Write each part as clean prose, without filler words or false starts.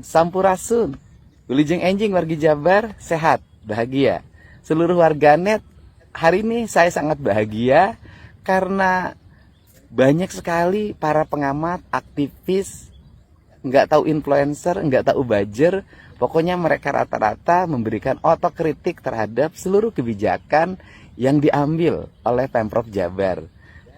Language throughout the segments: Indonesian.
Sampurasun. Wilujeng enjing wargi Jabar, sehat, bahagia. Seluruh warganet, hari ini saya sangat bahagia karena banyak sekali para pengamat, aktivis, nggak tahu influencer, nggak tahu buzzer. Pokoknya mereka rata-rata memberikan otokritik terhadap seluruh kebijakan yang diambil oleh Pemprov Jabar.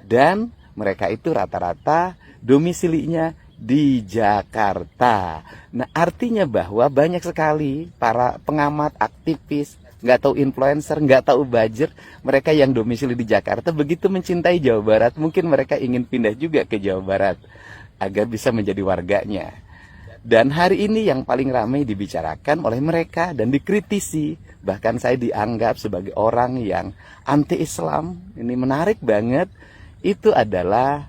Dan mereka itu rata-rata domisilinya di Jakarta. Nah, artinya bahwa banyak sekali para pengamat, aktivis, nggak tahu influencer, nggak tahu buzzer, mereka yang domisili di Jakarta begitu mencintai Jawa Barat, mungkin mereka ingin pindah juga ke Jawa Barat agar bisa menjadi warganya. Dan hari ini yang paling ramai dibicarakan oleh mereka dan dikritisi, bahkan saya dianggap sebagai orang yang anti-Islam. Ini menarik banget. Itu adalah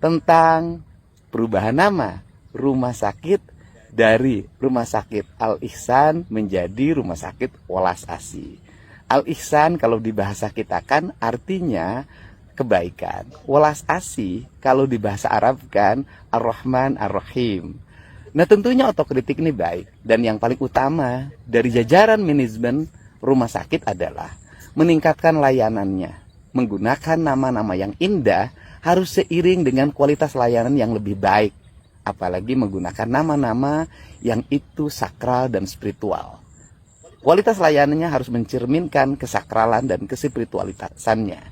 tentang perubahan nama rumah sakit dari Rumah Sakit Al-Ihsan menjadi Rumah Sakit Welas Asih. Al-Ihsan kalau di bahasa kita kan artinya kebaikan. Welas Asih kalau di bahasa Arab kan Ar-Rahman Ar-Rahim. Nah, tentunya otokritik ini baik. Dan yang paling utama dari jajaran manajemen rumah sakit adalah meningkatkan layanannya. Menggunakan nama-nama yang indah harus seiring dengan kualitas layanan yang lebih baik. Apalagi menggunakan nama-nama yang itu sakral dan spiritual. Kualitas layanannya harus mencerminkan kesakralan dan kespiritualitasannya.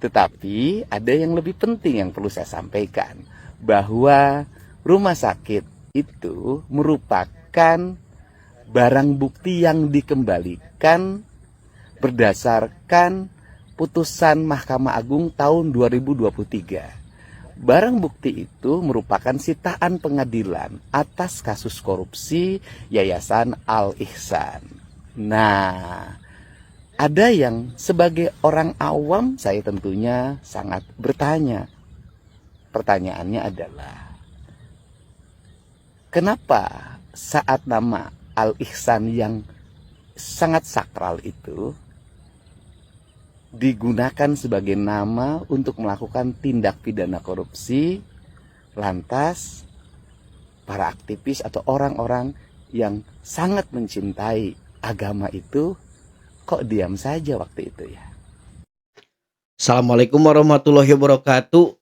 Tetapi ada yang lebih penting yang perlu saya sampaikan. Bahwa rumah sakit itu merupakan barang bukti yang dikembalikan berdasarkan putusan Mahkamah Agung tahun 2023. Barang bukti itu merupakan sitaan pengadilan atas kasus korupsi Yayasan Al-Ihsan. Nah, ada yang sebagai orang awam saya tentunya sangat bertanya. Pertanyaannya adalah, kenapa saat nama Al-Ihsan yang sangat sakral itu digunakan sebagai nama untuk melakukan tindak pidana korupsi, lantas para aktivis atau orang-orang yang sangat mencintai agama itu kok diam saja waktu itu ya? Assalamualaikum warahmatullahi wabarakatuh.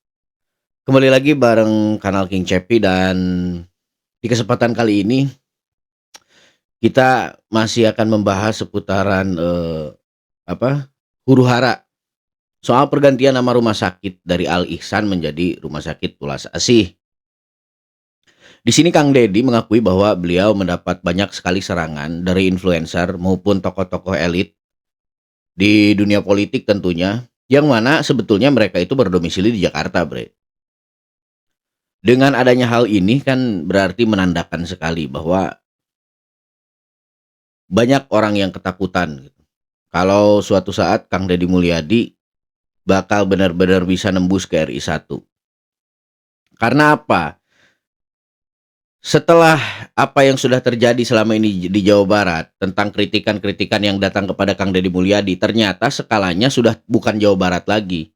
Kembali lagi bareng kanal King Cepi, dan di kesempatan kali ini kita masih akan membahas seputaran huru hara soal pergantian nama rumah sakit dari Al-Ihsan menjadi Rumah Sakit Welas Asih. Di sini Kang Deddy mengakui bahwa beliau mendapat banyak sekali serangan dari influencer maupun tokoh-tokoh elit di dunia politik tentunya, yang mana sebetulnya mereka itu berdomisili di Jakarta, bre. Dengan adanya hal ini kan berarti menandakan sekali bahwa banyak orang yang ketakutan gitu. Kalau suatu saat Kang Deddy Mulyadi bakal benar-benar bisa nembus ke RI 1. Karena apa? Setelah apa yang sudah terjadi selama ini di Jawa Barat tentang kritikan-kritikan yang datang kepada Kang Deddy Mulyadi, ternyata skalanya sudah bukan Jawa Barat lagi.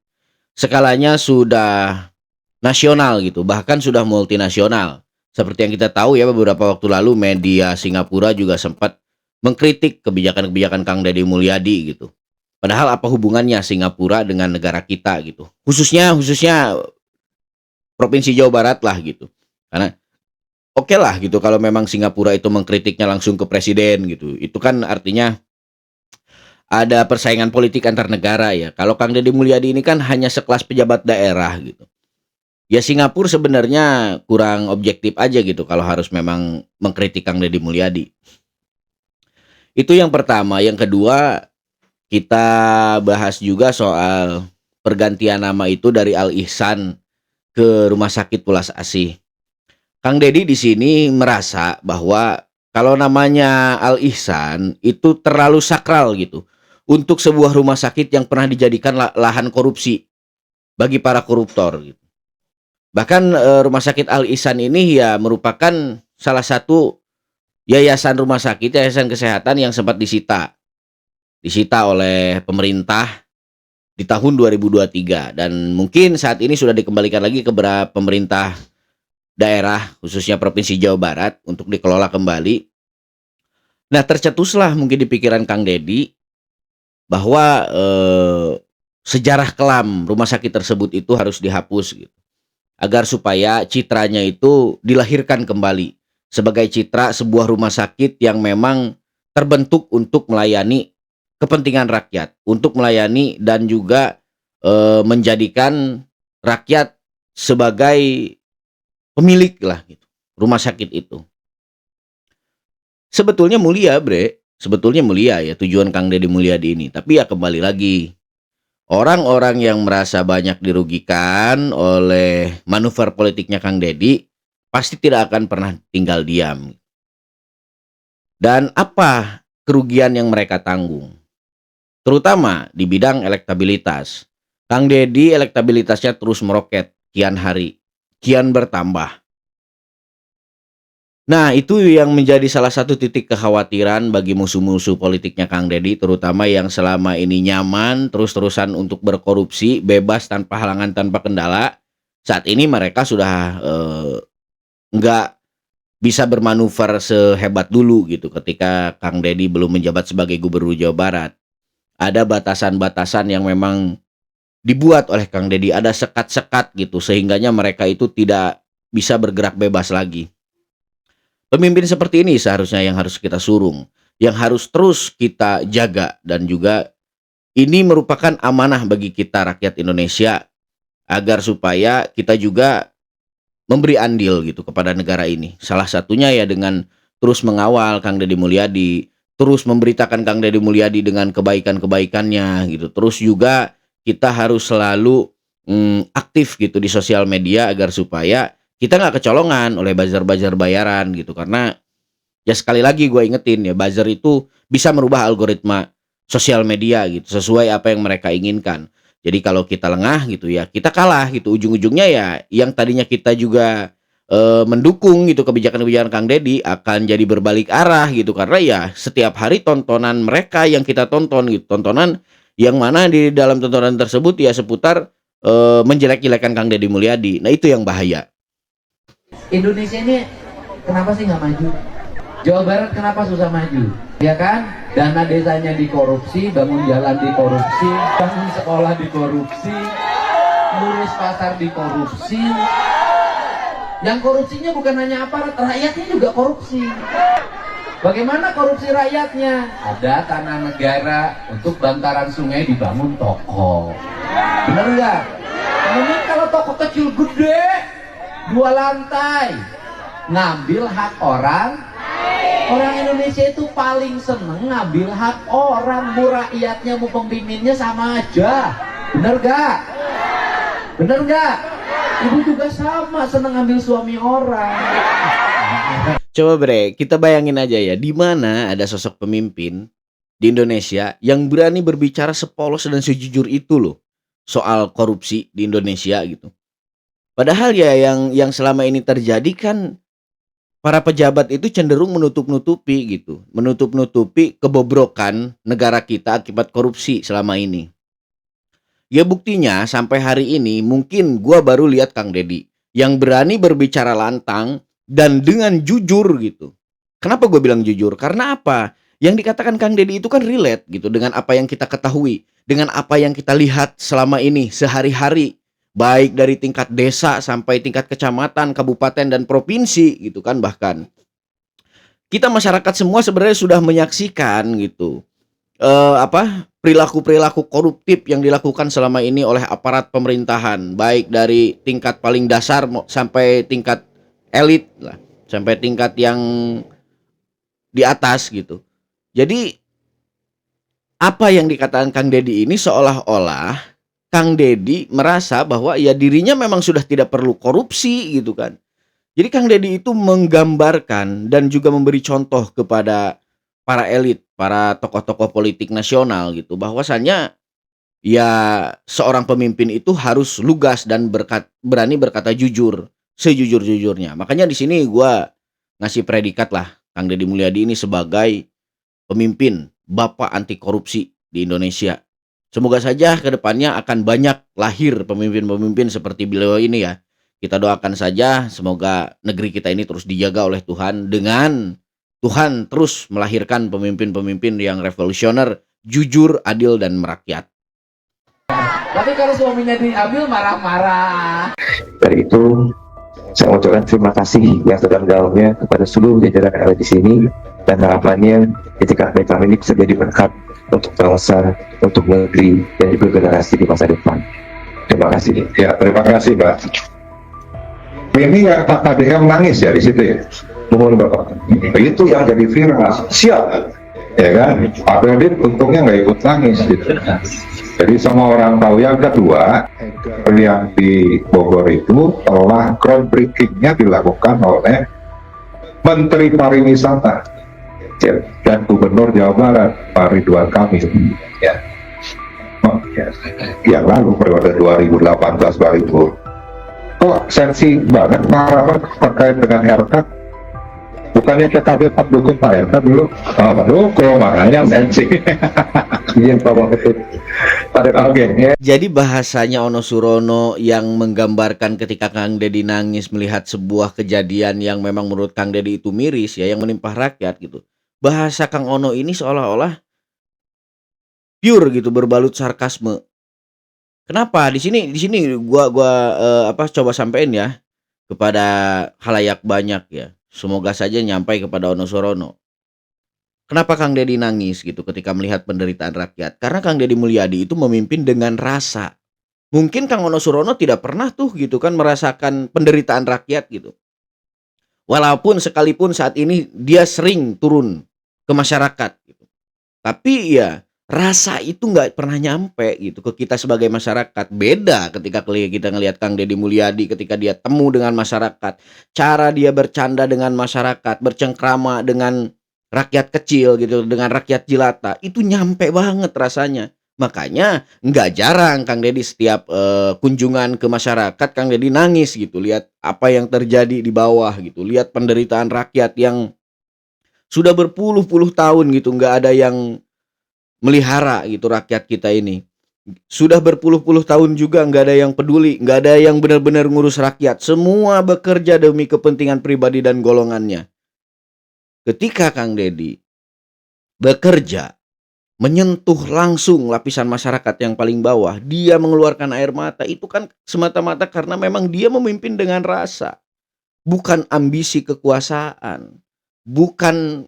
Skalanya sudah nasional gitu, bahkan sudah multinasional. Seperti yang kita tahu ya, beberapa waktu lalu media Singapura juga sempat mengkritik kebijakan-kebijakan Kang Deddy Mulyadi gitu. Padahal apa hubungannya Singapura dengan negara kita gitu. Khususnya Provinsi Jawa Barat lah gitu. Karena oke lah gitu kalau memang Singapura itu mengkritiknya langsung ke presiden gitu. Itu kan artinya ada persaingan politik antar negara ya. Kalau Kang Deddy Mulyadi ini kan hanya sekelas pejabat daerah gitu. Ya Singapura sebenarnya kurang objektif aja gitu kalau harus memang mengkritik Kang Deddy Mulyadi. Itu yang pertama. Yang kedua, kita bahas juga soal pergantian nama itu dari Al-Ihsan ke Rumah Sakit Welas Asih. Kang Deddy di sini merasa bahwa kalau namanya Al-Ihsan itu terlalu sakral gitu untuk sebuah rumah sakit yang pernah dijadikan lahan korupsi bagi para koruptor gitu. Bahkan Rumah Sakit Al-Ihsan ini ya merupakan salah satu yayasan rumah sakit, yayasan kesehatan yang sempat disita oleh pemerintah di tahun 2023, dan mungkin saat ini sudah dikembalikan lagi ke pemerintah daerah khususnya Provinsi Jawa Barat untuk dikelola kembali. Nah, tercetuslah mungkin di pikiran Kang Deddy bahwa sejarah kelam rumah sakit tersebut itu harus dihapus gitu. Agar supaya citranya itu dilahirkan kembali sebagai citra sebuah rumah sakit yang memang terbentuk untuk melayani kepentingan rakyat, untuk melayani dan juga menjadikan rakyat sebagai pemilik lah gitu, rumah sakit itu. Sebetulnya mulia, Bre. Sebetulnya mulia ya tujuan Kang Deddy Mulyadi ini. Tapi ya kembali lagi, orang-orang yang merasa banyak dirugikan oleh manuver politiknya Kang Deddy pasti tidak akan pernah tinggal diam. Dan apa kerugian yang mereka tanggung? Terutama di bidang elektabilitas. Kang Deddy elektabilitasnya terus meroket kian hari, kian bertambah. Nah, itu yang menjadi salah satu titik kekhawatiran bagi musuh-musuh politiknya Kang Deddy, terutama yang selama ini nyaman terus-terusan untuk berkorupsi, bebas tanpa halangan, tanpa kendala. Saat ini mereka sudah nggak bisa bermanuver sehebat dulu gitu ketika Kang Deddy belum menjabat sebagai Gubernur Jawa Barat. Ada batasan-batasan yang memang dibuat oleh Kang Deddy, ada sekat-sekat gitu sehingganya mereka itu tidak bisa bergerak bebas lagi. Pemimpin seperti ini seharusnya yang harus kita surung, yang harus terus kita jaga, dan juga ini merupakan amanah bagi kita rakyat Indonesia agar supaya kita juga memberi andil gitu kepada negara ini. Salah satunya ya dengan terus mengawal Kang Deddy Mulyadi, terus memberitakan Kang Deddy Mulyadi dengan kebaikan-kebaikannya gitu. Terus juga kita harus selalu aktif gitu di sosial media agar supaya kita nggak kecolongan oleh buzzer-buzzer bayaran gitu. Karena ya sekali lagi gue ingetin ya, buzzer itu bisa merubah algoritma sosial media gitu sesuai apa yang mereka inginkan. Jadi kalau kita lengah gitu ya kita kalah gitu, ujung-ujungnya ya yang tadinya kita juga mendukung gitu kebijakan-kebijakan Kang Deddy akan jadi berbalik arah gitu, karena ya setiap hari tontonan mereka yang kita tonton gitu, tontonan yang mana di dalam tontonan tersebut ya seputar menjelek-jelekan Kang Deddy Mulyadi. Nah, itu yang bahaya. Indonesia ini kenapa sih nggak maju? Jawa Barat kenapa susah maju? Ya kan? Dana desanya dikorupsi, bangun jalan dikorupsi, bangun sekolah dikorupsi, ngurus pasar dikorupsi. Yang korupsinya bukan hanya aparat, rakyatnya juga korupsi. Bagaimana korupsi rakyatnya? Ada tanah negara untuk bantaran sungai dibangun toko. Bener nggak? Ini kalau toko kecil gede, 2 lantai, ngambil hak orang. Orang Indonesia itu paling seneng ngambil hak orang. Mau rakyatnya mau pemimpinnya sama aja. Bener gak? Bener gak? Ibu juga sama seneng ngambil suami orang. Coba Bre, kita bayangin aja ya, di mana ada sosok pemimpin di Indonesia yang berani berbicara sepolos dan sejujur itu loh soal korupsi di Indonesia gitu. Padahal ya yang selama ini terjadi kan para pejabat itu cenderung menutup-nutupi gitu, menutup-nutupi kebobrokan negara kita akibat korupsi selama ini. Ya buktinya sampai hari ini mungkin gua baru lihat Kang Deddy yang berani berbicara lantang dan dengan jujur gitu. Kenapa gue bilang jujur? Karena apa? Yang dikatakan Kang Deddy itu kan relate gitu dengan apa yang kita ketahui, dengan apa yang kita lihat selama ini sehari-hari, baik dari tingkat desa sampai tingkat kecamatan, kabupaten dan provinsi gitu kan. Bahkan kita masyarakat semua sebenarnya sudah menyaksikan gitu perilaku-perilaku koruptif yang dilakukan selama ini oleh aparat pemerintahan, baik dari tingkat paling dasar sampai tingkat elit lah, sampai tingkat yang di atas gitu. Jadi apa yang dikatakan Kang Deddy ini seolah-olah Kang Deddy merasa bahwa ya dirinya memang sudah tidak perlu korupsi gitu kan. Jadi Kang Deddy itu menggambarkan dan juga memberi contoh kepada para elit, para tokoh-tokoh politik nasional gitu, bahwasannya ya seorang pemimpin itu harus lugas dan berani berkata jujur, sejujur-jujurnya. Makanya di sini gua ngasih predikat lah Kang Deddy Mulyadi ini sebagai pemimpin bapak anti korupsi di Indonesia. Semoga saja ke depannya akan banyak lahir pemimpin-pemimpin seperti beliau ini ya, Kita doakan saja semoga negeri kita ini terus dijaga oleh Tuhan, dengan Tuhan terus melahirkan pemimpin-pemimpin yang revolusioner, jujur, adil, dan merakyat. Tapi kalau suaminya diambil marah-marah. Dari itu, saya mengucapkan terima kasih yang sedalam-dalamnya kepada seluruh jajaran yang ada di sini, dan harapannya ketika kami ini bisa jadi berkat untuk bangsa, untuk negeri, dan juga generasi di masa depan. Terima kasih. Ya, terima kasih, Pak. Ini nggak Pak KDM nangis ya di situ ya? Mohon Bapak. Itu yang jadi viral. Siap. Ya kan? Pak Kredit untungnya nggak ikut nangis gitu. Jadi semua orang tahu. Yang kedua, yang di Bogor itu telah groundbreaking-nya dilakukan oleh Menteri Pariwisata dan Gubernur Jawa Barat Pak Ridwan Kamil. Ya. Yang lalu periode 2018-2020. Kok sensi banget Pak Rahmat terkait dengan haircut? Bukannya PKB Pak dukung Pak haircut dulu? Oh, dukung, makanya sensi. Izin Pak Wakil. Oke. Jadi bahasanya Ono Surono yang menggambarkan ketika Kang Deddy nangis melihat sebuah kejadian yang memang menurut Kang Deddy itu miris ya, yang menimpa rakyat gitu. Bahasa Kang Ono ini seolah-olah pure gitu, berbalut sarkasme. Kenapa? Di sini gua coba sampein ya kepada khalayak banyak ya. Semoga saja nyampai kepada Ono Surono. Kenapa Kang Deddy nangis gitu ketika melihat penderitaan rakyat? Karena Kang Deddy Mulyadi itu memimpin dengan rasa. Mungkin Kang Ono Surono tidak pernah tuh gitu kan merasakan penderitaan rakyat gitu. Walaupun sekalipun saat ini dia sering turun ke masyarakat gitu. Tapi ya rasa itu nggak pernah nyampe gitu ke kita sebagai masyarakat. Beda ketika kita ngelihat Kang Deddy Mulyadi ketika dia temu dengan masyarakat, cara dia bercanda dengan masyarakat, bercengkrama dengan rakyat kecil gitu, dengan rakyat jelata, itu nyampe banget rasanya. Makanya nggak jarang Kang Deddy setiap kunjungan ke masyarakat, Kang Deddy nangis gitu, lihat apa yang terjadi di bawah gitu, lihat penderitaan rakyat yang sudah berpuluh-puluh tahun gitu nggak ada yang melihara gitu rakyat kita ini. Sudah berpuluh-puluh tahun juga nggak ada yang peduli, nggak ada yang benar-benar ngurus rakyat. Semua bekerja demi kepentingan pribadi dan golongannya. Ketika Kang Deddy bekerja, menyentuh langsung lapisan masyarakat yang paling bawah, dia mengeluarkan air mata, itu kan semata-mata karena memang dia memimpin dengan rasa. Bukan ambisi kekuasaan, bukan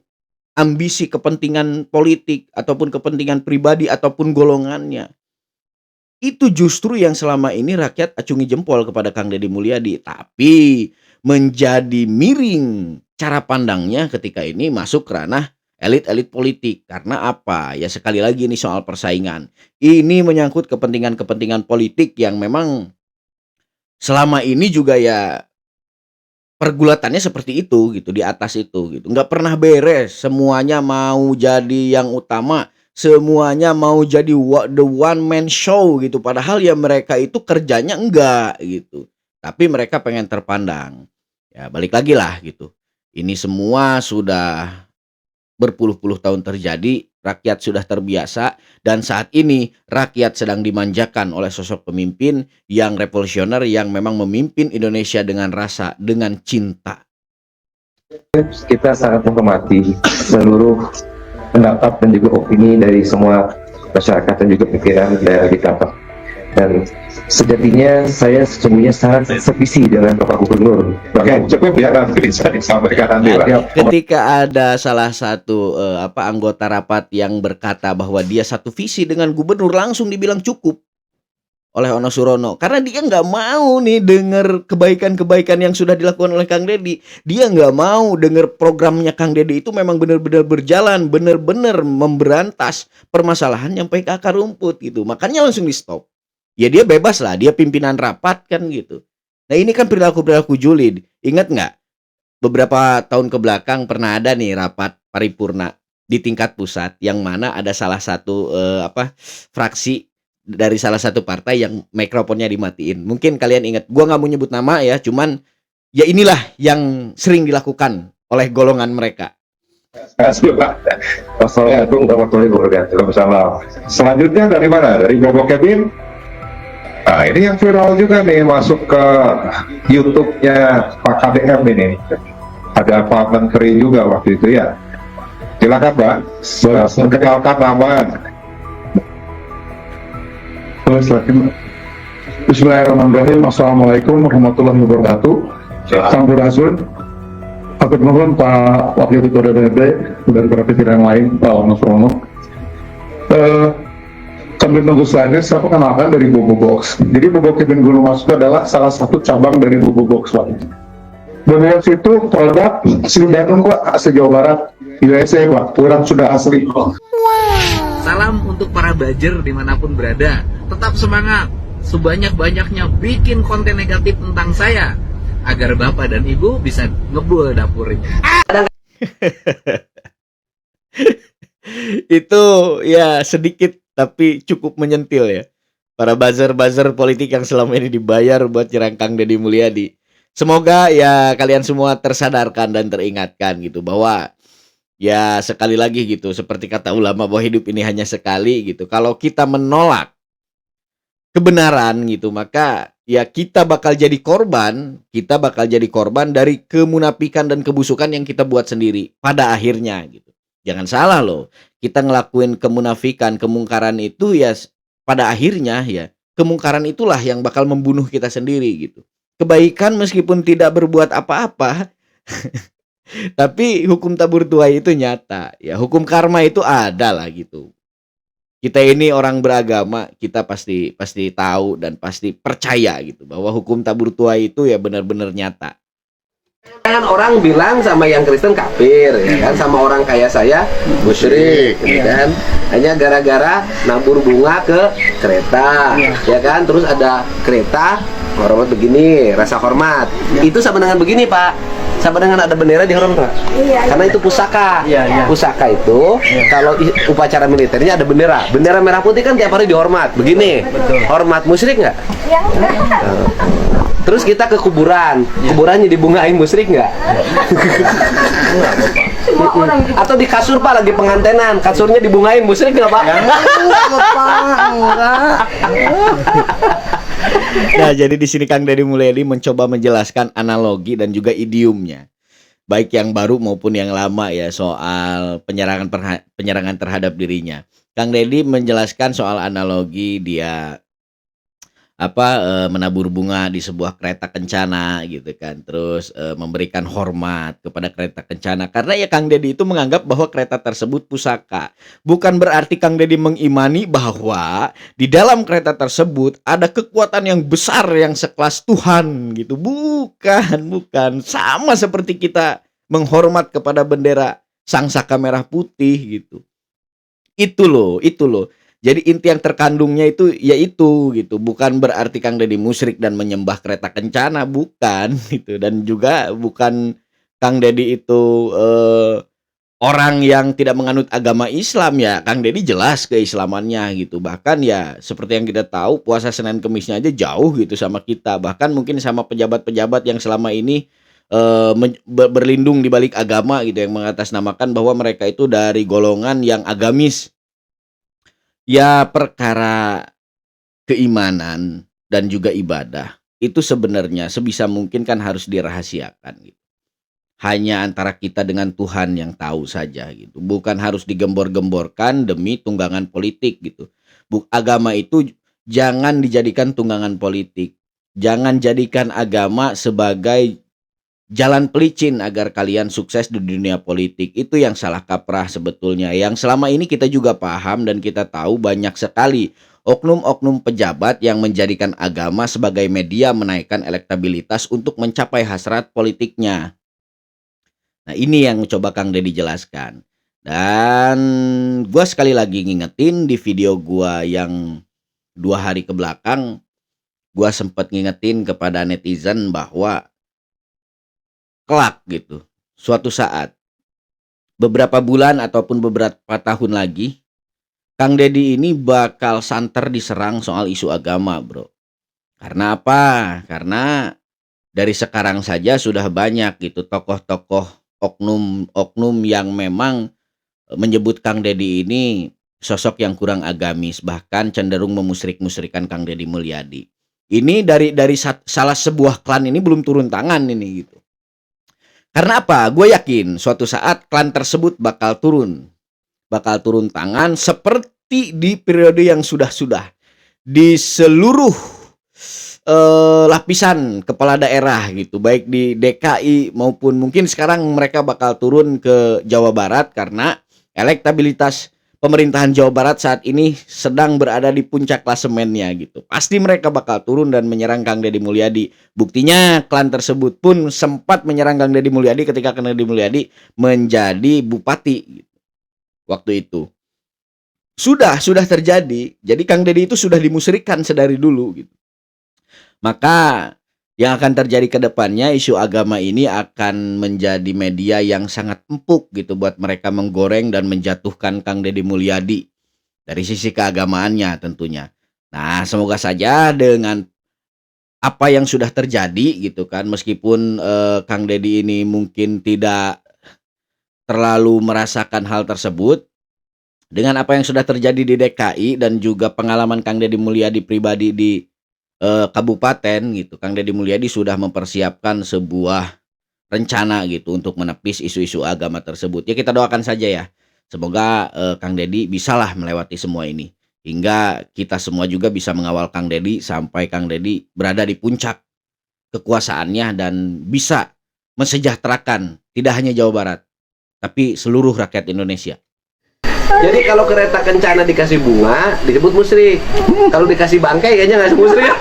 ambisi kepentingan politik ataupun kepentingan pribadi ataupun golongannya. Itu justru yang selama ini rakyat acungi jempol kepada Kang Deddy Mulyadi. Tapi menjadi miring cara pandangnya ketika ini masuk ke ranah elit-elit politik. Karena apa? Ya sekali lagi ini soal persaingan. Ini menyangkut kepentingan-kepentingan politik yang memang selama ini juga ya pergulatannya seperti itu gitu, di atas itu gitu. Nggak pernah beres, semuanya mau jadi yang utama, semuanya mau jadi the one man show gitu. Padahal ya mereka itu kerjanya enggak gitu. Tapi mereka pengen terpandang. Ya balik lagi lah gitu. Ini semua sudah berpuluh-puluh tahun terjadi, rakyat sudah terbiasa, dan saat ini rakyat sedang dimanjakan oleh sosok pemimpin yang revolusioner yang memang memimpin Indonesia dengan rasa, dengan cinta. Kita sangat menghormati seluruh pendapat dan juga opini dari semua masyarakat dan juga pikiran dari kita. Dan sejatinya saya sesungguhnya sangat sevisi dengan Bapak Gubernur. Oke, cukup ya, nanti bisa disampaikan nanti Pak. Ketika ada salah satu anggota rapat yang berkata bahwa dia satu visi dengan gubernur, langsung dibilang cukup oleh Ono Surono, karena dia nggak mau nih dengar kebaikan-kebaikan yang sudah dilakukan oleh Kang Deddy. Dia nggak mau dengar programnya Kang Deddy itu memang benar-benar berjalan, benar-benar memberantas permasalahan sampai ke akar rumput gitu. Makanya langsung di stop. Ya dia bebas lah, dia pimpinan rapat kan gitu. Nah ini kan perilaku-perilaku julid. Ingat nggak? Beberapa tahun ke belakang pernah ada nih rapat paripurna di tingkat pusat yang mana ada salah satu fraksi dari salah satu partai yang mikrofonnya dimatiin. Mungkin kalian ingat, gua nggak mau nyebut nama ya, cuman ya inilah yang sering dilakukan oleh golongan mereka. Terima kasih Pak. Assalamualaikum warahmatullahi wabarakatuh. Selanjutnya dari mana? Dari Bobo Kevin? Nah, ini yang viral juga nih, masuk ke YouTube-nya Pak KDM ini. Ada Pak Menteri juga waktu itu ya. Silakan Pak, perkenalkan nama. Bismillahirrahmanirrahim. Assalamualaikum warahmatullahi wabarakatuh. Sampurasun. Aku mohon Pak Wakil Ketua DPRD dan para pimpinan lain, Pak Wono. Sambil nunggu selanjutnya, saya perkenalkan dari Bobo Box. Jadi Bobo Kevin Gunung Mas itu adalah salah satu cabang dari Bobo Box, Pak. Bobo itu produk asli Bandung, Pak, asli Jawa Barat, USA, Pak. Kurang sudah asli. Salam untuk para bajer dimanapun berada. Tetap semangat, sebanyak-banyaknya bikin konten negatif tentang saya, agar bapak dan ibu bisa ngebul dapurnya. Itu ya sedikit tapi cukup menyentil ya. Para buzzer-buzzer politik yang selama ini dibayar buat nyerang Kang Deddy Mulyadi. Semoga ya kalian semua tersadarkan dan teringatkan gitu bahwa ya sekali lagi gitu, seperti kata ulama bahwa hidup ini hanya sekali gitu. Kalau kita menolak kebenaran gitu, maka ya kita bakal jadi korban dari kemunafikan dan kebusukan yang kita buat sendiri pada akhirnya gitu. Jangan salah loh, kita ngelakuin kemunafikan, kemungkaran itu ya pada akhirnya ya kemungkaran itulah yang bakal membunuh kita sendiri gitu. Kebaikan meskipun tidak berbuat apa-apa, tapi hukum tabur tuai itu nyata ya, hukum karma itu ada lah gitu. Kita ini orang beragama, kita pasti tahu dan pasti percaya gitu bahwa hukum tabur tuai itu ya benar-benar nyata. Kan orang bilang sama yang Kristen kafir, ya kan, sama orang kayak saya musyrik, ya kan, hanya gara-gara nabur bunga ke kereta, ya kan, terus ada kereta hormat begini, rasa hormat, itu sama dengan begini Pak, sama dengan ada bendera dihormat, karena itu pusaka, pusaka itu kalau upacara militernya ada bendera merah putih kan tiap hari dihormat, begini, hormat musyrik nggak? Terus kita ke kuburannya dibungain musyrik nggak? Atau di kasur Pak lagi pengantenan, kasurnya dibungain musyrik nggak Pak? Nah, jadi di sini Kang Deddy Mulyadi mencoba menjelaskan analogi dan juga idiomnya, baik yang baru maupun yang lama ya, soal penyerangan terhadap dirinya. Kang Deddy menjelaskan soal analogi dia menabur bunga di sebuah kereta kencana gitu kan, terus memberikan hormat kepada kereta kencana karena ya Kang Deddy itu menganggap bahwa kereta tersebut pusaka. Bukan berarti Kang Deddy mengimani bahwa di dalam kereta tersebut ada kekuatan yang besar yang sekelas Tuhan gitu. Bukan. Sama seperti kita menghormat kepada bendera Sangsaka merah putih gitu. Itu loh. Jadi inti yang terkandungnya itu yaitu gitu, bukan berarti Kang Deddy musyrik dan menyembah kereta kencana, bukan gitu, dan juga bukan Kang Deddy itu orang yang tidak menganut agama Islam ya. Kang Deddy jelas keislamannya gitu, bahkan ya seperti yang kita tahu puasa Senin Kemisnya aja jauh gitu sama kita, bahkan mungkin sama pejabat-pejabat yang selama ini berlindung di balik agama gitu, yang mengatasnamakan bahwa mereka itu dari golongan yang agamis. Ya perkara keimanan dan juga ibadah itu sebenarnya sebisa mungkin kan harus dirahasiakan gitu. Hanya antara kita dengan Tuhan yang tahu saja gitu. Bukan harus digembor-gemborkan demi tunggangan politik gitu. Agama itu jangan dijadikan tunggangan politik. Jangan jadikan agama sebagai jalan pelicin agar kalian sukses di dunia politik. Itu yang salah kaprah sebetulnya. Yang selama ini kita juga paham dan kita tahu banyak sekali oknum-oknum pejabat yang menjadikan agama sebagai media menaikkan elektabilitas untuk mencapai hasrat politiknya. Nah ini yang coba Kang Deddy jelaskan. Dan gua sekali lagi ngingetin di video gua yang 2 hari ke belakang, gua sempat ngingetin kepada netizen bahwa kelak gitu, suatu saat, beberapa bulan ataupun beberapa tahun lagi, Kang Deddy ini bakal santer diserang soal isu agama bro. Karena apa? Karena dari sekarang saja sudah banyak gitu tokoh-tokoh oknum yang memang menyebut Kang Deddy ini sosok yang kurang agamis, bahkan cenderung memusrik-musrikan Kang Deddy Mulyadi. Ini dari salah sebuah klan ini belum turun tangan ini gitu. Karena apa? Gue yakin suatu saat klan tersebut bakal turun tangan seperti di periode yang sudah-sudah di seluruh lapisan kepala daerah gitu, baik di DKI maupun mungkin sekarang mereka bakal turun ke Jawa Barat karena elektabilitas pemerintahan Jawa Barat saat ini sedang berada di puncak klasemennya gitu. Pasti mereka bakal turun dan menyerang Kang Deddy Mulyadi. Buktinya klan tersebut pun sempat menyerang Kang Deddy Mulyadi ketika Kang Deddy Mulyadi menjadi bupati gitu, waktu itu. Sudah terjadi. Jadi Kang Deddy itu sudah dimusyrikkan sedari dulu gitu. Maka yang akan terjadi ke depannya, isu agama ini akan menjadi media yang sangat empuk gitu buat mereka menggoreng dan menjatuhkan Kang Deddy Mulyadi dari sisi keagamaannya tentunya. Nah, semoga saja dengan apa yang sudah terjadi gitu kan, meskipun Kang Deddy ini mungkin tidak terlalu merasakan hal tersebut, dengan apa yang sudah terjadi di DKI dan juga pengalaman Kang Deddy Mulyadi pribadi di kabupaten gitu, Kang Deddy Mulyadi sudah mempersiapkan sebuah rencana gitu untuk menepis isu-isu agama tersebut. Ya kita doakan saja ya, semoga Kang Deddy bisalah melewati semua ini, hingga kita semua juga bisa mengawal Kang Deddy sampai Kang Deddy berada di puncak kekuasaannya dan bisa mensejahterakan tidak hanya Jawa Barat, tapi seluruh rakyat Indonesia. Jadi kalau kereta kencana dikasih bunga disebut musyrik. Kalau dikasih bangkai kayaknya nggak disebut musyrik.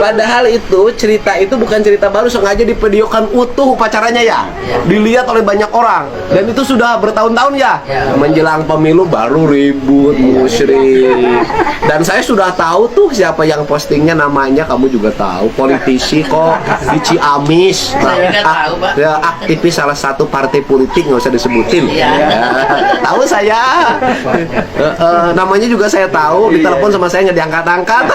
Padahal itu cerita itu bukan cerita baru, sengaja divideokan utuh upacaranya ya. Dilihat oleh banyak orang dan itu sudah bertahun-tahun ya. Menjelang pemilu baru ribut musyrik. Dan saya sudah tahu tuh siapa yang postingnya, namanya kamu juga tahu, politisi kok di Ciamis. Ya, aktivis salah satu partai politik, nggak usah disebutin. Ya, tahu saya. Namanya juga saya tahu, ditelepon sama saya nggak diangkat-angkat.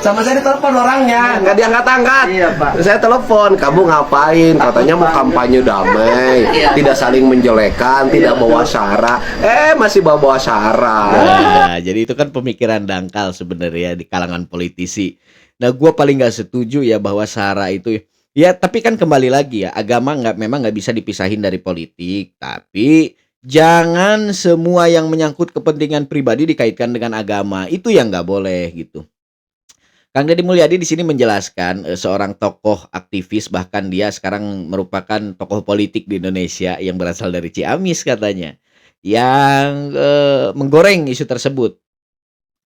Sama saya ditelepon orangnya, nggak diangkat-angkat. Iya, Pak. Saya telepon, kamu ngapain? Katanya mau kampanye damai, tidak saling menjelekan, tidak bawa sara. Masih bawa sara. Nah, jadi itu kan pemikiran dangkal sebenarnya di kalangan politisi. Nah, gue paling nggak setuju ya bahwa sara itu ya, tapi kan kembali lagi ya, agama memang nggak bisa dipisahin dari politik, tapi jangan semua yang menyangkut kepentingan pribadi dikaitkan dengan agama, itu yang nggak boleh gitu. Kang Deddy Mulyadi di sini menjelaskan seorang tokoh aktivis, bahkan dia sekarang merupakan tokoh politik di Indonesia yang berasal dari Ciamis katanya, yang menggoreng isu tersebut,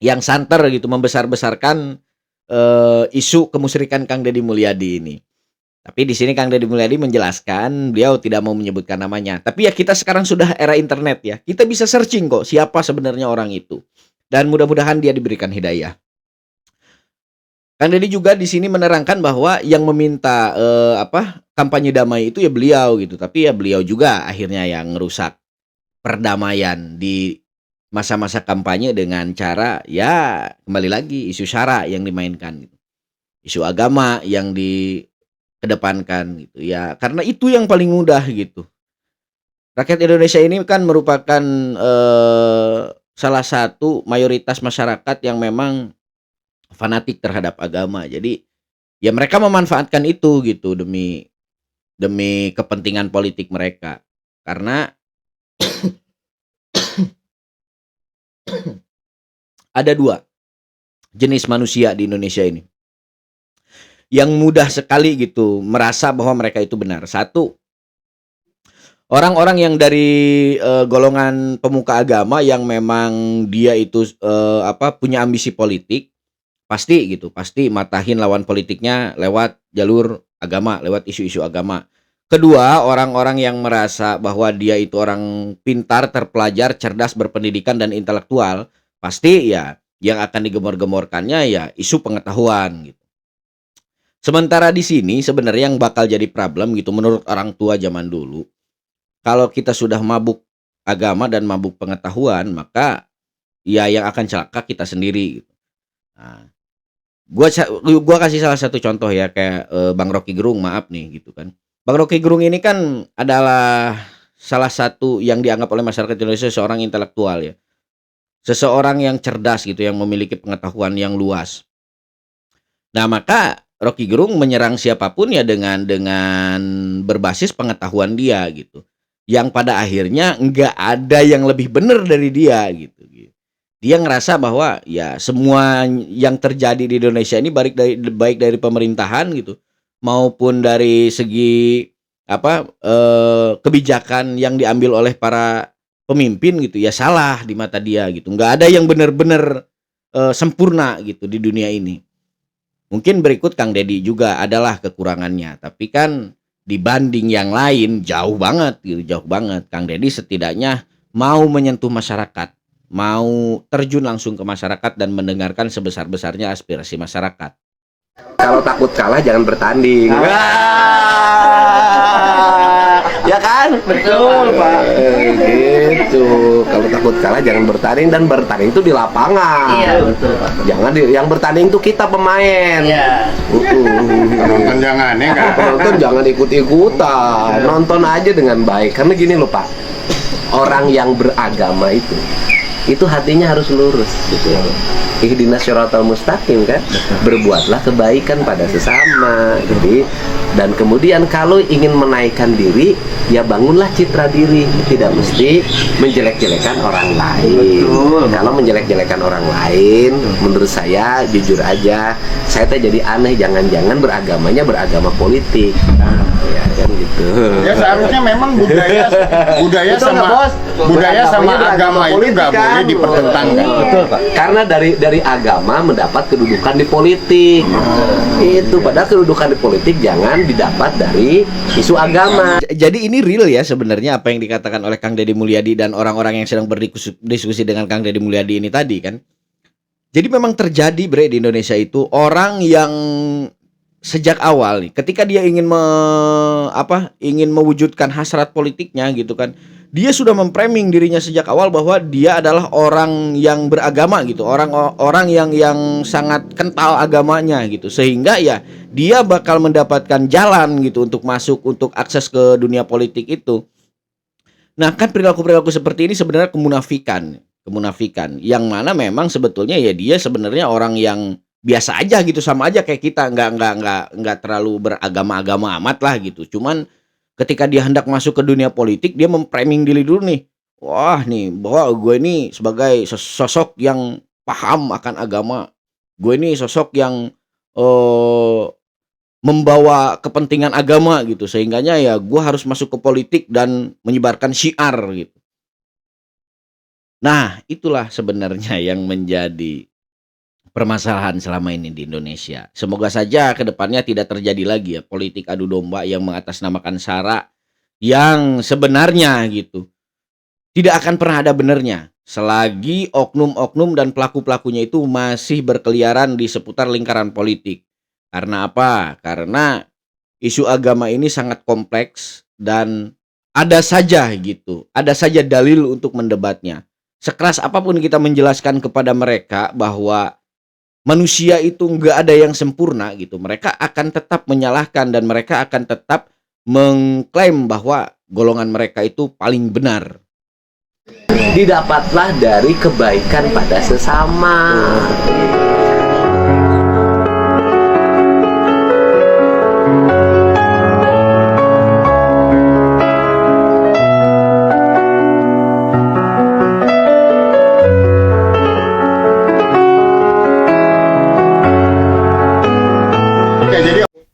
yang santer gitu, membesar-besarkan isu kemusyrikan Kang Deddy Mulyadi ini. Tapi di sini Kang Deddy Mulyadi menjelaskan beliau tidak mau menyebutkan namanya. Tapi ya kita sekarang sudah era internet ya. Kita bisa searching kok siapa sebenarnya orang itu. Dan mudah-mudahan dia diberikan hidayah. Kang Deddy juga di sini menerangkan bahwa yang meminta kampanye damai itu ya beliau gitu. Tapi ya beliau juga akhirnya yang merusak perdamaian di masa-masa kampanye dengan cara ya kembali lagi isu sara yang dimainkan gitu. Isu agama yang kedepankan gitu ya, karena itu yang paling mudah gitu. Rakyat Indonesia ini kan merupakan salah satu mayoritas masyarakat yang memang fanatik terhadap agama. Jadi ya mereka memanfaatkan itu gitu demi kepentingan politik mereka. Karena ada dua jenis manusia di Indonesia ini yang mudah sekali gitu merasa bahwa mereka itu benar. Satu, orang-orang yang dari golongan pemuka agama yang memang dia itu punya ambisi politik, pasti matahin lawan politiknya lewat jalur agama, lewat isu-isu agama. Kedua, orang-orang yang merasa bahwa dia itu orang pintar, terpelajar, cerdas, berpendidikan dan intelektual, pasti ya yang akan digemor-gemorkannya ya isu pengetahuan gitu. Sementara di sini sebenarnya yang bakal jadi problem gitu menurut orang tua zaman dulu, kalau kita sudah mabuk agama dan mabuk pengetahuan, maka ya yang akan celaka kita sendiri gitu. Nah, gua kasih salah satu contoh ya, kayak Bang Rocky Gerung, maaf nih gitu kan. Bang Rocky Gerung ini kan adalah salah satu yang dianggap oleh masyarakat Indonesia seorang intelektual ya. Seseorang yang cerdas gitu, yang memiliki pengetahuan yang luas. Nah, maka Rocky Gerung menyerang siapapun ya dengan berbasis pengetahuan dia gitu. Yang pada akhirnya nggak ada yang lebih benar dari dia gitu. Dia ngerasa bahwa ya semua yang terjadi di Indonesia ini baik dari pemerintahan gitu maupun dari segi kebijakan yang diambil oleh para pemimpin gitu ya salah di mata dia gitu. Nggak ada yang benar-benar sempurna gitu di dunia ini. Mungkin berikut Kang Deddy juga adalah kekurangannya, tapi kan dibanding yang lain jauh banget gitu, jauh banget. Kang Deddy setidaknya mau menyentuh masyarakat, mau terjun langsung ke masyarakat dan mendengarkan sebesar-besarnya aspirasi masyarakat. Kalau takut kalah jangan bertanding. Ya kan? Betul, Pak. Gitu. Kalau takut kalah jangan bertanding, dan bertanding itu di lapangan. Iya, betul, Pak. Jangan yang bertanding itu kita pemain. Iya. Penonton jangan ya kan? Penonton jangan ikut-ikutan. Nonton aja dengan baik. Karena gini loh, Pak. Orang yang beragama itu hatinya harus lurus gitu. Ihdinas syiratal mustaqim kan, berbuatlah kebaikan pada sesama. Jadi dan kemudian kalau ingin menaikkan diri, ya bangunlah citra diri, tidak mesti menjelek-jelekan orang lain. Kalau menjelek-jelekan orang lain, menurut saya jujur aja, saya teh jadi aneh, jangan-jangan beragamanya beragama politik. Ya kan gitu. Ya seharusnya memang budaya Betul sama nggak, Bos? budaya sama Beragamanya agama itu politik, nggak kan? boleh dipertentangkan. Betul, Pak. Karena dari agama mendapat kedudukan di politik. Itu padahal kedudukan di politik jangan didapat dari isu agama. Jadi ini real ya sebenarnya apa yang dikatakan oleh Kang Deddy Mulyadi dan orang-orang yang sedang berdiskusi dengan Kang Deddy Mulyadi ini tadi kan. Jadi memang terjadi bre di Indonesia itu orang yang sejak awal nih ketika dia ingin mewujudkan hasrat politiknya gitu kan. Dia sudah memframing dirinya sejak awal bahwa dia adalah orang yang beragama gitu, orang yang sangat kental agamanya gitu, sehingga ya dia bakal mendapatkan jalan gitu untuk masuk, untuk akses ke dunia politik itu. Nah kan perilaku seperti ini sebenarnya kemunafikan yang mana memang sebetulnya ya dia sebenarnya orang yang biasa aja gitu, sama aja kayak kita, nggak terlalu beragama-agama amat lah gitu, cuman ketika dia hendak masuk ke dunia politik, dia memframing diri dulu nih. Wah nih, bahwa gue ini sebagai sosok yang paham akan agama. Gue ini sosok yang membawa kepentingan agama gitu. Sehingganya ya gue harus masuk ke politik dan menyebarkan syiar gitu. Nah, itulah sebenarnya yang menjadi permasalahan selama ini di Indonesia. Semoga saja ke depannya tidak terjadi lagi ya politik adu domba yang mengatasnamakan SARA yang sebenarnya gitu tidak akan pernah ada benernya selagi oknum-oknum dan pelaku-pelakunya itu masih berkeliaran di seputar lingkaran politik. Karena apa? Karena isu agama ini sangat kompleks dan ada saja dalil untuk mendebatnya. Sekeras apapun kita menjelaskan kepada mereka bahwa manusia itu nggak ada yang sempurna gitu, mereka akan tetap menyalahkan dan mereka akan tetap mengklaim bahwa golongan mereka itu paling benar. Didapatlah dari kebaikan pada sesama.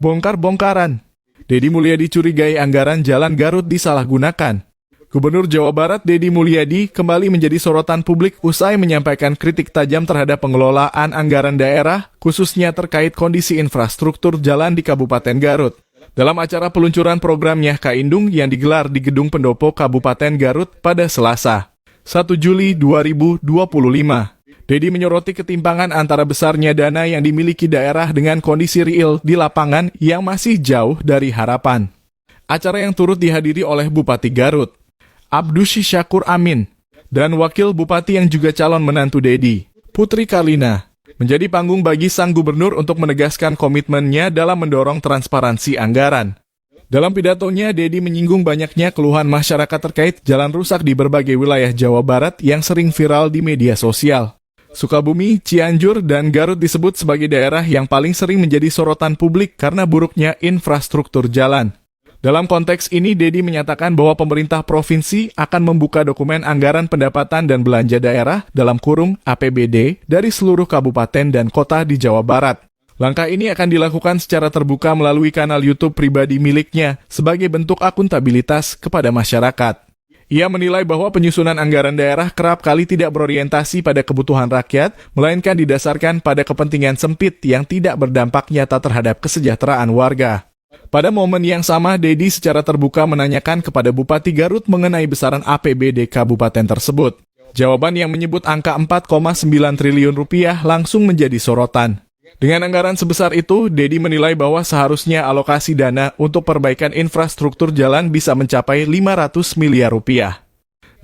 Bongkar-bongkaran. Deddy Mulyadi curigai anggaran Jalan Garut disalahgunakan. Gubernur Jawa Barat Deddy Mulyadi kembali menjadi sorotan publik usai menyampaikan kritik tajam terhadap pengelolaan anggaran daerah, khususnya terkait kondisi infrastruktur jalan di Kabupaten Garut. Dalam acara peluncuran programnya Kaindung yang digelar di Gedung Pendopo Kabupaten Garut pada Selasa, 1 Juli 2025. Deddy menyoroti ketimpangan antara besarnya dana yang dimiliki daerah dengan kondisi real di lapangan yang masih jauh dari harapan. Acara yang turut dihadiri oleh Bupati Garut, Abdusy Syakur Amin, dan Wakil Bupati yang juga calon menantu Deddy, Putri Karlina, menjadi panggung bagi sang gubernur untuk menegaskan komitmennya dalam mendorong transparansi anggaran. Dalam pidatonya, Dedi menyinggung banyaknya keluhan masyarakat terkait jalan rusak di berbagai wilayah Jawa Barat yang sering viral di media sosial. Sukabumi, Cianjur, dan Garut disebut sebagai daerah yang paling sering menjadi sorotan publik karena buruknya infrastruktur jalan. Dalam konteks ini, Dedi menyatakan bahwa pemerintah provinsi akan membuka dokumen anggaran pendapatan dan belanja daerah dalam kurung APBD dari seluruh kabupaten dan kota di Jawa Barat. Langkah ini akan dilakukan secara terbuka melalui kanal YouTube pribadi miliknya sebagai bentuk akuntabilitas kepada masyarakat. Ia menilai bahwa penyusunan anggaran daerah kerap kali tidak berorientasi pada kebutuhan rakyat, melainkan didasarkan pada kepentingan sempit yang tidak berdampak nyata terhadap kesejahteraan warga. Pada momen yang sama, Dedi secara terbuka menanyakan kepada Bupati Garut mengenai besaran APBD kabupaten tersebut. Jawaban yang menyebut angka 4,9 triliun rupiah langsung menjadi sorotan. Dengan anggaran sebesar itu, Dedi menilai bahwa seharusnya alokasi dana untuk perbaikan infrastruktur jalan bisa mencapai 500 miliar rupiah.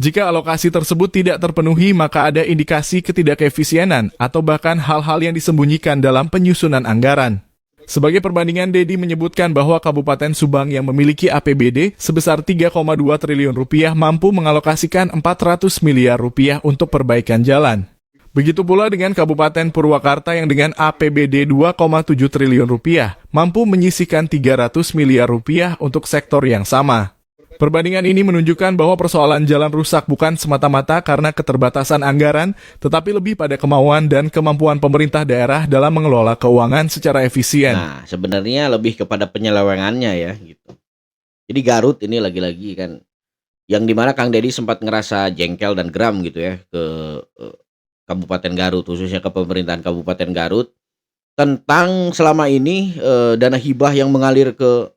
Jika alokasi tersebut tidak terpenuhi, maka ada indikasi ketidakefisienan atau bahkan hal-hal yang disembunyikan dalam penyusunan anggaran. Sebagai perbandingan, Dedi menyebutkan bahwa Kabupaten Subang yang memiliki APBD sebesar 3,2 triliun rupiah mampu mengalokasikan 400 miliar rupiah untuk perbaikan jalan. Begitu pula dengan Kabupaten Purwakarta yang dengan APBD 2,7 triliun rupiah mampu menyisihkan 300 miliar rupiah untuk sektor yang sama. Perbandingan ini menunjukkan bahwa persoalan jalan rusak bukan semata-mata karena keterbatasan anggaran, tetapi lebih pada kemauan dan kemampuan pemerintah daerah dalam mengelola keuangan secara efisien. Nah, sebenarnya lebih kepada penyelewengannya ya gitu. Jadi Garut ini lagi-lagi kan yang dimana Kang Dedi sempat ngerasa jengkel dan geram gitu ya ke Kabupaten Garut, khususnya ke pemerintahan Kabupaten Garut tentang selama ini dana hibah yang mengalir ke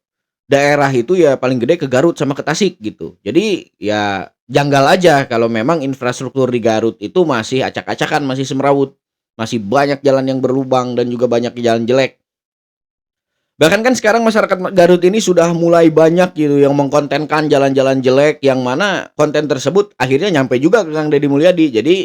daerah itu ya paling gede ke Garut sama ke Tasik gitu. Jadi ya janggal aja kalau memang infrastruktur di Garut itu masih acak-acakan, masih semrawut, masih banyak jalan yang berlubang dan juga banyak jalan jelek. Bahkan kan sekarang masyarakat Garut ini sudah mulai banyak gitu yang mengkontenkan jalan-jalan jelek yang mana konten tersebut akhirnya nyampe juga ke Kang Deddy Mulyadi. Jadi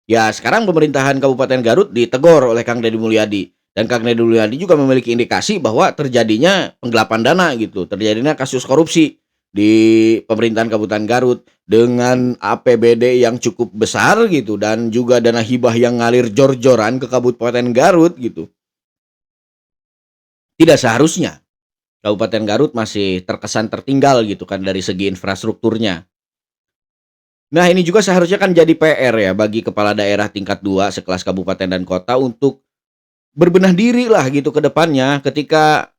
ya sekarang pemerintahan Kabupaten Garut ditegor oleh Kang Deddy Mulyadi. Dan Kang Deddy Mulyadi juga memiliki indikasi bahwa terjadinya penggelapan dana gitu, terjadinya kasus korupsi di pemerintahan Kabupaten Garut dengan APBD yang cukup besar gitu dan juga dana hibah yang ngalir jor-joran ke Kabupaten Garut gitu. Tidak seharusnya Kabupaten Garut masih terkesan tertinggal gitu kan dari segi infrastrukturnya. Nah, ini juga seharusnya kan jadi PR ya bagi kepala daerah tingkat 2 sekelas kabupaten dan kota untuk berbenah diri lah gitu ke depannya ketika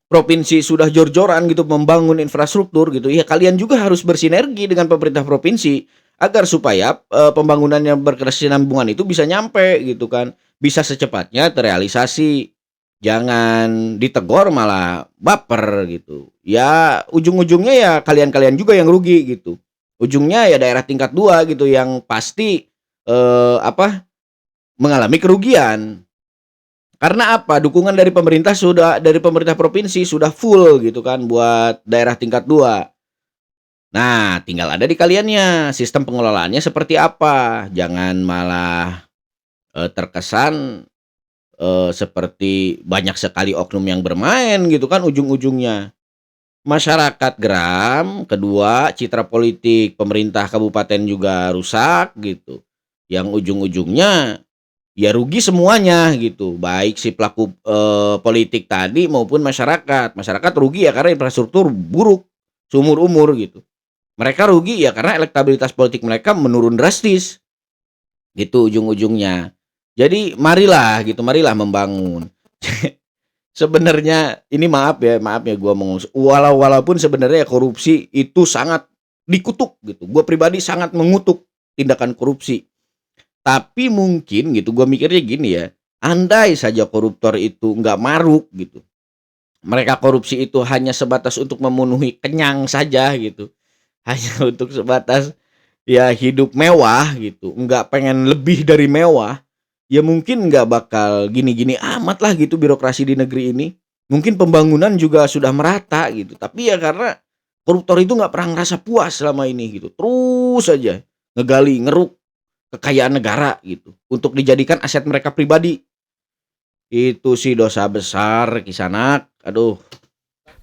provinsi sudah jor-joran gitu membangun infrastruktur gitu. Ya kalian juga harus bersinergi dengan pemerintah provinsi agar supaya pembangunan yang berkesinambungan itu bisa nyampe gitu kan. Bisa secepatnya terrealisasi. Jangan ditegor malah baper gitu. Ya ujung-ujungnya ya kalian-kalian juga yang rugi gitu. Ujungnya ya daerah tingkat 2 gitu yang pasti mengalami kerugian. Karena apa? Dukungan dari pemerintah provinsi sudah full gitu kan buat daerah tingkat 2. Nah, tinggal ada di kaliannya sistem pengelolaannya seperti apa. Jangan malah terkesan seperti banyak sekali oknum yang bermain gitu kan ujung-ujungnya. Masyarakat geram, kedua citra politik pemerintah kabupaten juga rusak gitu. Yang ujung-ujungnya ya rugi semuanya gitu, baik si pelaku politik tadi maupun masyarakat. Masyarakat rugi ya karena infrastruktur buruk seumur umur gitu. Mereka rugi ya karena elektabilitas politik mereka menurun drastis. Gitu ujung-ujungnya. Jadi marilah membangun. Sebenarnya ini maaf ya gue walaupun sebenarnya korupsi itu sangat dikutuk gitu. Gue pribadi sangat mengutuk tindakan korupsi. Tapi mungkin gitu, gue mikirnya gini ya, andai saja koruptor itu nggak maruk gitu, mereka korupsi itu hanya sebatas untuk memenuhi kenyang saja gitu, hanya untuk sebatas ya hidup mewah gitu, nggak pengen lebih dari mewah, ya mungkin nggak bakal gini-gini amat lah gitu birokrasi di negeri ini. Mungkin pembangunan juga sudah merata gitu, tapi ya karena koruptor itu nggak pernah ngerasa puas selama ini gitu, terus aja ngegali, ngeruk kekayaan negara gitu untuk dijadikan aset mereka pribadi. Itu sih dosa besar Kisanak. Aduh.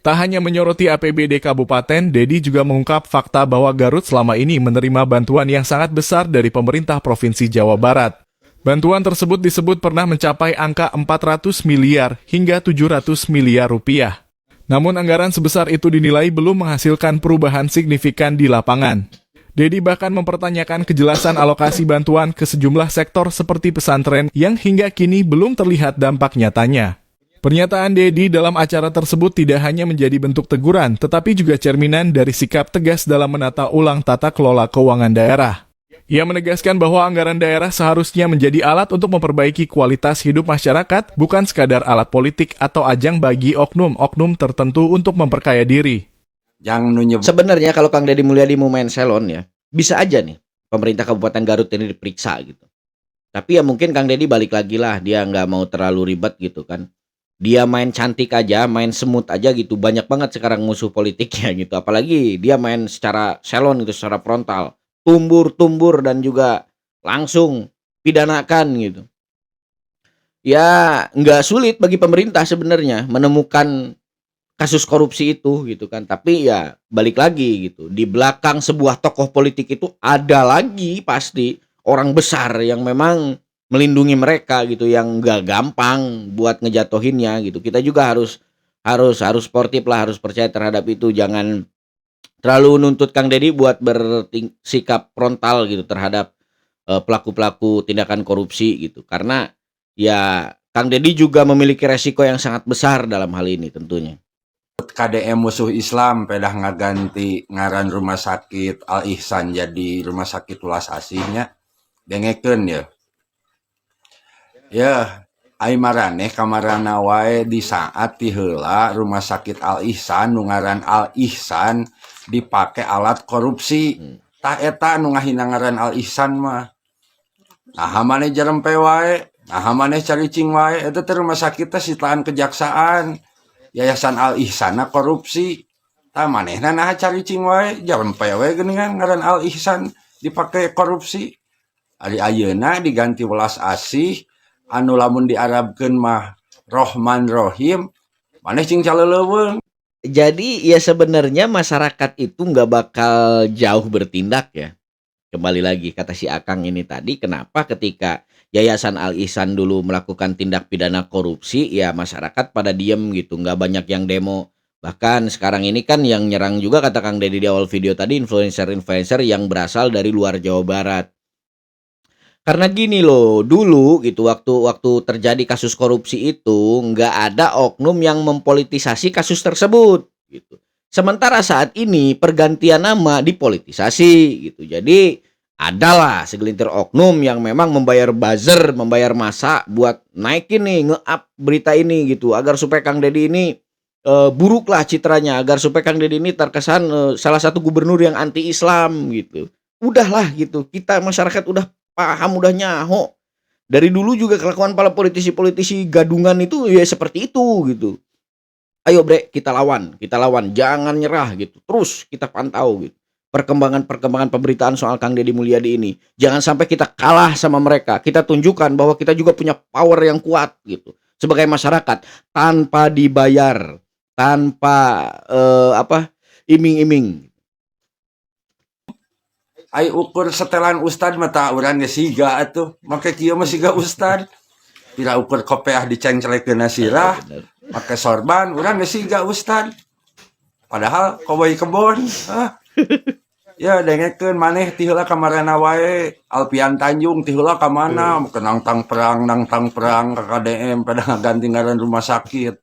Tak hanya menyoroti APBD kabupaten, Dedi juga mengungkap fakta bahwa Garut selama ini menerima bantuan yang sangat besar dari pemerintah Provinsi Jawa Barat. Bantuan tersebut disebut pernah mencapai angka 400 miliar hingga 700 miliar rupiah. Namun anggaran sebesar itu dinilai belum menghasilkan perubahan signifikan di lapangan. Dedi bahkan mempertanyakan kejelasan alokasi bantuan ke sejumlah sektor seperti pesantren yang hingga kini belum terlihat dampak nyatanya. Pernyataan Dedi dalam acara tersebut tidak hanya menjadi bentuk teguran, tetapi juga cerminan dari sikap tegas dalam menata ulang tata kelola keuangan daerah. Ia menegaskan bahwa anggaran daerah seharusnya menjadi alat untuk memperbaiki kualitas hidup masyarakat, bukan sekadar alat politik atau ajang bagi oknum-oknum tertentu untuk memperkaya diri. Sebenarnya kalau Kang Deddy Mulyadi mau main salon ya, bisa aja nih pemerintah Kabupaten Garut ini diperiksa gitu. Tapi ya mungkin Kang Deddy balik lagi lah, dia nggak mau terlalu ribet gitu kan. Dia main cantik aja, main semut aja gitu. Banyak banget sekarang musuh politiknya gitu. Apalagi dia main secara salon gitu, secara frontal. Tumbur dan juga langsung pidanakan gitu. Ya nggak sulit bagi pemerintah sebenarnya menemukan kasus korupsi itu gitu kan. Tapi ya balik lagi gitu. Di belakang sebuah tokoh politik itu ada lagi pasti orang besar yang memang melindungi mereka gitu, yang nggak gampang buat ngejatohinnya gitu. Kita juga harus sportif lah, harus percaya terhadap itu. Jangan terlalu nuntut Kang Deddy buat bersikap frontal gitu terhadap pelaku-pelaku tindakan korupsi gitu. Karena ya Kang Deddy juga memiliki resiko yang sangat besar dalam hal ini tentunya. KDM musuh Islam pedah ngaganti ngaran rumah sakit Al Ihsan jadi rumah sakit Tulas Asihnya dengekeun ya. Ya, ai maraneh kamarana wae di saat ti heula rumah sakit Al Ihsan nu ngaran Al Ihsan dipake alat korupsi. Tah eta nu ngahina ngaran Al Ihsan mah. Nah, maneh jarempe wae, nah maneh caricing wae eta teh rumah sakit teh sitaan kejaksaan. Yayasan Al Ihsan korupsi. Tah manehna nah caricing wae, jarempe wae geuningan ngaran Al Ihsan dipake korupsi. Ari ayeuna diganti Welas Asih anu lamun diarabkeun mah Rohman Rohim, maneh cing caleuleweung. Jadi ya sebenarnya masyarakat itu nggak bakal jauh bertindak ya. Kembali lagi kata si Akang ini tadi, kenapa ketika Yayasan Al Ihsan dulu melakukan tindak pidana korupsi, ya masyarakat pada diem gitu, nggak banyak yang demo. Bahkan sekarang ini kan yang nyerang juga kata Kang Deddy di awal video tadi, influencer-influencer yang berasal dari luar Jawa Barat. Karena gini loh, dulu gitu waktu terjadi kasus korupsi itu nggak ada oknum yang mempolitisasi kasus tersebut gitu. Sementara saat ini pergantian nama dipolitisasi gitu. Jadi adalah segelintir oknum yang memang membayar buzzer, membayar massa buat naikin nih, nge-up berita ini gitu, agar supaya Kang Deddy ini buruklah citranya, agar supaya Kang Deddy ini terkesan salah satu gubernur yang anti Islam gitu. Udahlah gitu, kita masyarakat udah paham, udah nyaho. Dari dulu juga kelakuan para politisi-politisi gadungan itu ya seperti itu gitu. Ayo bre, kita lawan, jangan nyerah gitu. Terus kita pantau gitu perkembangan pemberitaan soal Kang Deddy Mulyadi ini. Jangan sampai kita kalah sama mereka. Kita tunjukkan bahwa kita juga punya power yang kuat gitu. Sebagai masyarakat tanpa dibayar, tanpa iming-iming. Ai ukur setelan ustad mata urang ge siga atuh. Make kieu mah siga ustad. Pira ukur kopeah dicengcelekeun sirah, make sorban urang ge siga ustad. Padahal koboi kebon. Ya dengekeun maneh ti heula ka marana wae. Alpian Tanjung ti heula ka mana? Nang tang perang ka KDM pada ngaganti ngaran rumah sakit.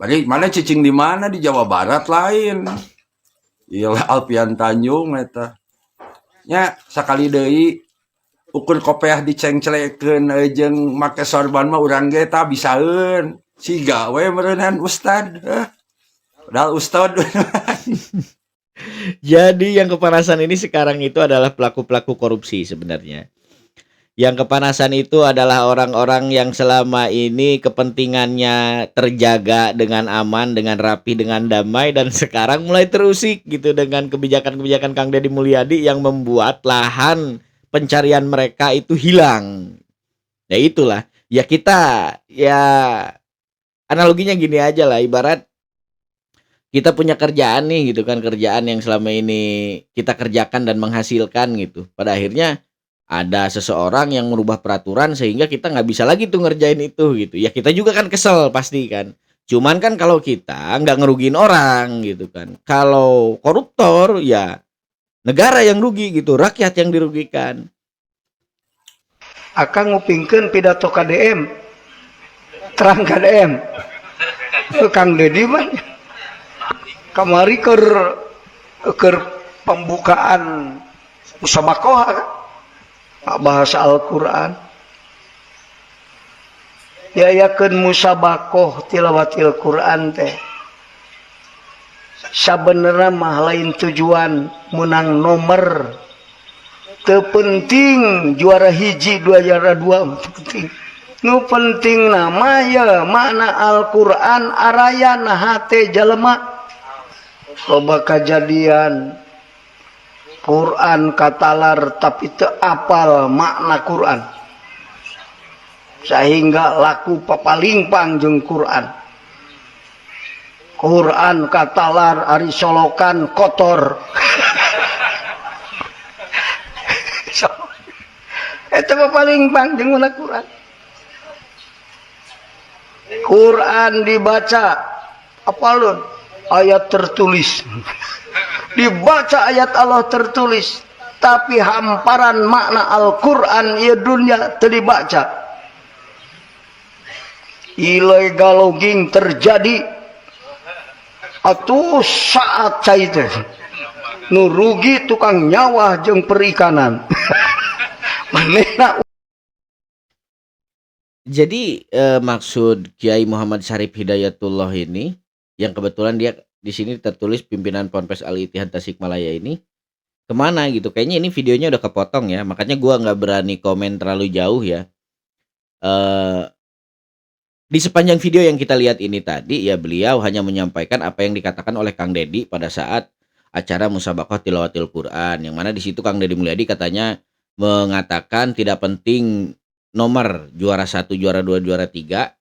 Bari mana cicing di mana di Jawa Barat lain. Ieu Alpian Tanjung eta. Nya sakali deui ukur kopeah dicengcelekeun jeung make sorban mah urang ge tah bisaeun. Siga we meureunhan ustad. Padahal ustad. Jadi yang kepanasan ini sekarang itu adalah pelaku-pelaku korupsi sebenarnya. Yang kepanasan itu adalah orang-orang yang selama ini kepentingannya terjaga dengan aman, dengan rapi, dengan damai, dan sekarang mulai terusik gitu dengan kebijakan-kebijakan Kang Deddy Mulyadi yang membuat lahan pencarian mereka itu hilang. Ya itulah, ya kita ya analoginya gini aja lah, ibarat kita punya kerjaan nih gitu kan, kerjaan yang selama ini kita kerjakan dan menghasilkan gitu. Pada akhirnya ada seseorang yang merubah peraturan sehingga kita nggak bisa lagi tuh ngerjain itu gitu. Ya kita juga kan kesel pasti kan. Cuman kan kalau kita nggak ngerugiin orang gitu kan. Kalau koruptor ya negara yang rugi gitu, rakyat yang dirugikan. Akan ngupingkeun pidato KDM, terang KDM. Kang Dedi mah kamari keur pembukaan musabaqah kan? Bahasa Al-Qur'an. Yayakeun musabaqah tilawatil Qur'an teh. Sabenerna mah lain tujuan menang nomor. Teu penting juara hiji, juara dua penting. Nu penting nama ya makna Al-Qur'an arayana hate jalema. Loba kajadian Quran katalar tapi teu apal makna Quran. Sehingga laku papalingpang jeung Quran. Quran katalar ari solokan kotor. Eta papalingpang jeung makna Quran. Quran dibaca apalun ayat tertulis. Dibaca ayat Allah tertulis, tapi hamparan makna Al-Qur'an ieu dunya teu dibaca. Illegal logging terjadi atuh saat cai teh. Nu rugi tukang nyawa jeung perikanan. Manehna. Jadi maksud Kiai Muhammad Syarif Hidayatullah ini yang kebetulan dia di sini tertulis pimpinan Ponpes Al-Ittihad Tasikmalaya ini kemana gitu? Kayaknya ini videonya udah kepotong ya, makanya gua nggak berani komen terlalu jauh ya. Di sepanjang video yang kita lihat ini tadi ya beliau hanya menyampaikan apa yang dikatakan oleh Kang Dedi pada saat acara Musabaqah Tilawatil Quran, yang mana di situ Kang Dedi Mulyadi katanya mengatakan tidak penting nomor juara 1, juara 2, juara 3.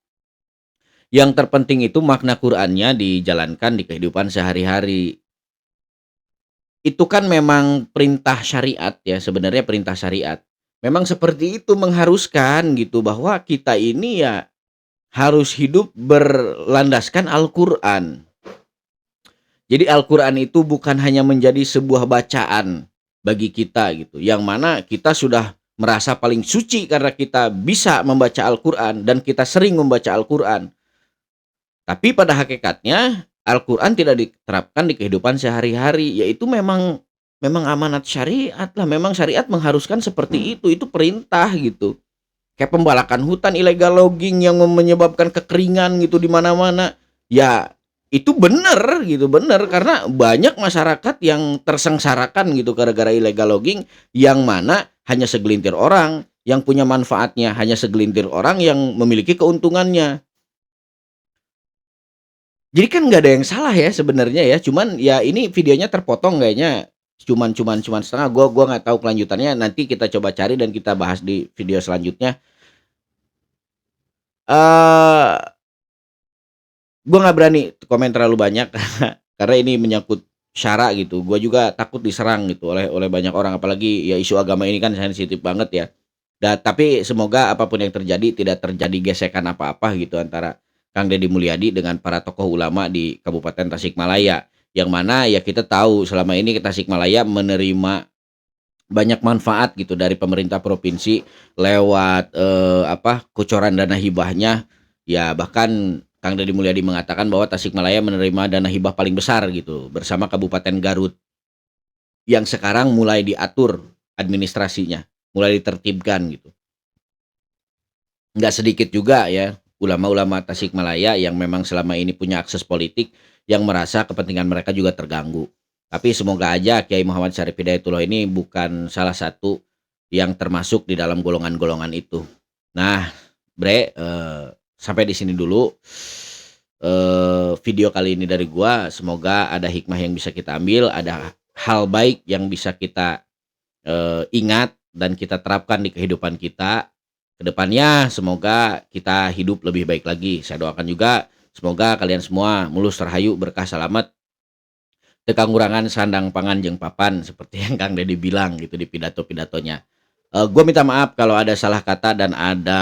Yang terpenting itu makna Qur'annya dijalankan di kehidupan sehari-hari. Itu kan memang perintah syariat ya, sebenarnya perintah syariat. Memang seperti itu mengharuskan gitu bahwa kita ini ya harus hidup berlandaskan Al-Qur'an. Jadi Al-Qur'an itu bukan hanya menjadi sebuah bacaan bagi kita gitu, yang mana kita sudah merasa paling suci karena kita bisa membaca Al-Qur'an dan kita sering membaca Al-Qur'an. Tapi pada hakikatnya Al-Qur'an tidak diterapkan di kehidupan sehari-hari, yaitu memang amanat syariat lah, memang syariat mengharuskan seperti itu perintah gitu. Kayak pembalakan hutan, illegal logging yang menyebabkan kekeringan gitu di mana-mana. Ya itu benar gitu, benar karena banyak masyarakat yang tersengsarakan gitu gara-gara illegal logging, yang mana hanya segelintir orang yang punya manfaatnya, hanya segelintir orang yang memiliki keuntungannya. Jadi kan nggak ada yang salah ya sebenarnya ya, cuman ya ini videonya terpotong kayaknya cuman setengah. Gua nggak tahu kelanjutannya, nanti kita coba cari dan kita bahas di video selanjutnya. Gua nggak berani komen terlalu banyak karena ini menyangkut syara gitu. Gua juga takut diserang gitu oleh banyak orang, apalagi ya isu agama ini kan sensitif banget ya. Tapi semoga apapun yang terjadi tidak terjadi gesekan apa-apa gitu antara Kang Dedi Mulyadi dengan para tokoh ulama di Kabupaten Tasikmalaya, yang mana ya kita tahu selama ini Tasikmalaya menerima banyak manfaat gitu dari pemerintah provinsi lewat kucuran dana hibahnya. Ya bahkan Kang Dedi Mulyadi mengatakan bahwa Tasikmalaya menerima dana hibah paling besar gitu bersama Kabupaten Garut, yang sekarang mulai diatur administrasinya, mulai ditertibkan gitu. Nggak sedikit juga ya ulama-ulama Tasikmalaya yang memang selama ini punya akses politik yang merasa kepentingan mereka juga terganggu. Tapi semoga aja Kiai Muhammad Syarif Hidayatullah ini bukan salah satu yang termasuk di dalam golongan-golongan itu. Nah, Bre, sampai di sini dulu video kali ini dari gua. Semoga ada hikmah yang bisa kita ambil, ada hal baik yang bisa kita ingat dan kita terapkan di kehidupan kita. Kedepannya semoga kita hidup lebih baik lagi. Saya doakan juga semoga kalian semua mulus rahayu, berkah, selamat Teu kurangan sandang pangan jeung papan seperti yang Kang Deddy bilang gitu di pidato-pidatonya. Gue minta maaf kalau ada salah kata dan ada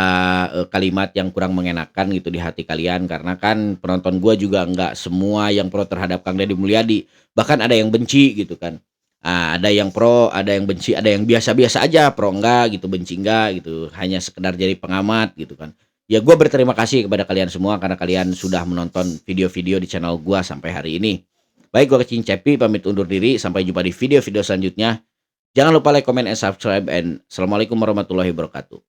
kalimat yang kurang mengenakan gitu di hati kalian, karena kan penonton gue juga nggak semua yang pro terhadap Kang Deddy Mulyadi, bahkan ada yang benci gitu kan. Ada yang pro, ada yang benci, ada yang biasa-biasa aja, pro enggak gitu, benci enggak gitu, hanya sekedar jadi pengamat gitu kan. Ya gue berterima kasih kepada kalian semua karena kalian sudah menonton video-video di channel gue sampai hari ini. Baik, gue Kecing Cepi pamit undur diri, sampai jumpa di video-video selanjutnya. Jangan lupa like, comment, and subscribe, and assalamualaikum warahmatullahi wabarakatuh.